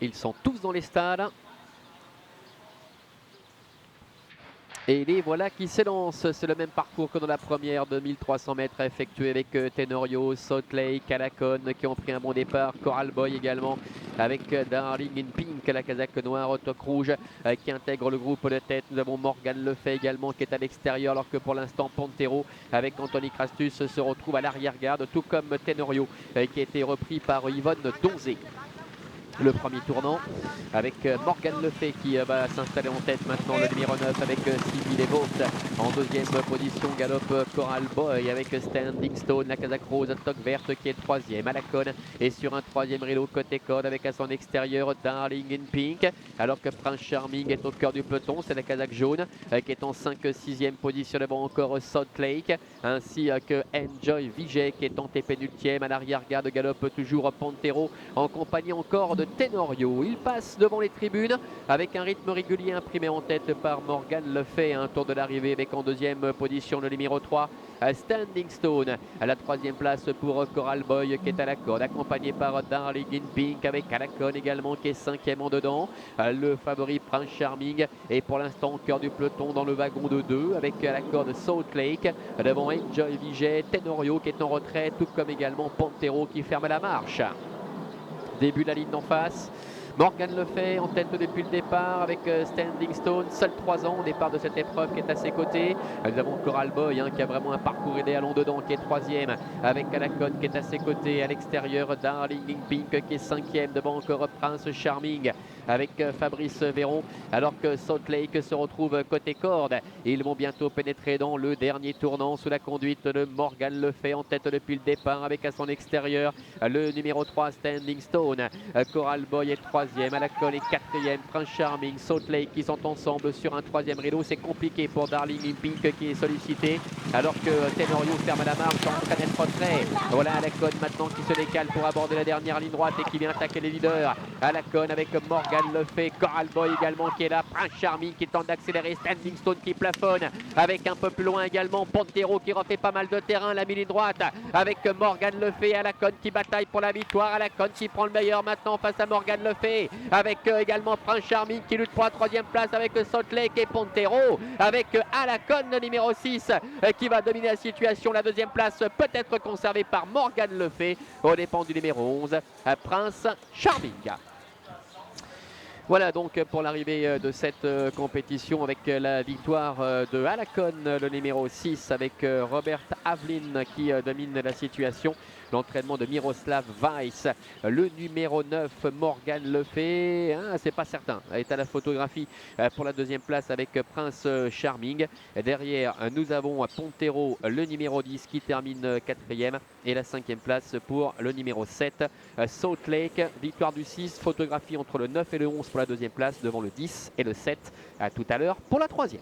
Ils sont tous dans les stades. Et les voilà qui s'élancent. C'est le même parcours que dans la première de 1300 mètres effectué avec Tenorio, Salt Lake, Alacon qui ont pris un bon départ. Coral Boy également avec Darling in Pink, la casaque noire au toque rouge qui intègre le groupe de tête. Nous avons Morgan Lefay également qui est à l'extérieur alors que pour l'instant Pantero avec Anthony Crastus se retrouve à l'arrière-garde tout comme Tenorio qui a été repris par Yvonne Donzé. Le premier tournant avec Morgan Lefay qui va s'installer en tête maintenant, le numéro 9 avec Sylvie Levault. En deuxième position, galope Coral Boy avec Standing Stone, la casaque rose, toque verte qui est troisième à la conne. Et sur un troisième rideau côté code avec à son extérieur Darling in Pink. Alors que Prince Charming est au cœur du peloton, c'est la casaque jaune qui est en 5-6e position devant encore Salt Lake. Ainsi que Enjoy Vijay qui est en pénultième à l'arrière-garde, galope toujours Pantero en compagnie encore de Tenorio. Il passe devant les tribunes avec un rythme régulier imprimé en tête par Morgan Lefay. Un tour de l'arrivée avec en deuxième position le numéro 3, Standing Stone. À la troisième place pour Coral Boy qui est à la corde, accompagné par Darling in Pink avec Alacon également qui est cinquième en dedans. Le favori Prince Charming est pour l'instant au cœur du peloton dans le wagon de 2 avec à la corde Salt Lake. Devant Enjoy Vijay, Tenorio qui est en retrait, tout comme également Pantero qui ferme la marche. Début de la ligne d'en face. Morgan Lefay en tête depuis le départ avec Standing Stone, seul 3 ans au départ de cette épreuve qui est à ses côtés. Nous avons Coral Boy qui a vraiment un parcours idéal en dedans qui est troisième avec Alacon qui est à ses côtés. À l'extérieur, Darling in Pink qui est cinquième devant encore Prince Charming avec Fabrice Véron alors que Salt Lake se retrouve côté corde. Ils vont bientôt pénétrer dans le dernier tournant sous la conduite de Morgan Lefay en tête depuis le départ avec à son extérieur le numéro 3 Standing Stone. Coral Boy est troisième, Alacon est quatrième, Prince Charming, Salt Lake qui sont ensemble sur un troisième rideau. C'est compliqué pour Darling in Pink qui est sollicité alors que Tenorio ferme la marche en train d'être retrait. Voilà Alacon maintenant qui se décale pour aborder la dernière ligne droite et qui vient attaquer les leaders. Alacon avec Morgan Lefay, Coral Boy également qui est là, Prince Charming qui tente d'accélérer, Standing Stone qui plafonne avec un peu plus loin également Pantero qui refait pas mal de terrain, la ligne droite avec Morgan Lefay, Alacon qui bataille pour la victoire. Alacon qui prend le meilleur maintenant face à Morgan Lefay avec également Prince Charming qui lutte pour la troisième place avec Salt Lake et Pantero avec Alacon le numéro 6 qui va dominer la situation. La deuxième place peut être conservée par Morgan Lefay au dépend du numéro 11 Prince Charming. Voilà donc pour l'arrivée de cette compétition avec la victoire de Alacon, le numéro 6 avec Robert Avelin qui domine la situation. L'entraînement de Miroslav Weiss, le numéro 9 Morgan Lefay, c'est pas certain, est à la photographie pour la deuxième place avec Prince Charming. Derrière nous avons Pantero, le numéro 10 qui termine quatrième et la cinquième place pour le numéro 7 Salt Lake. Victoire du 6, photographie entre le 9 et le 11 pour la deuxième place devant le 10 et le 7. À tout à l'heure pour la troisième.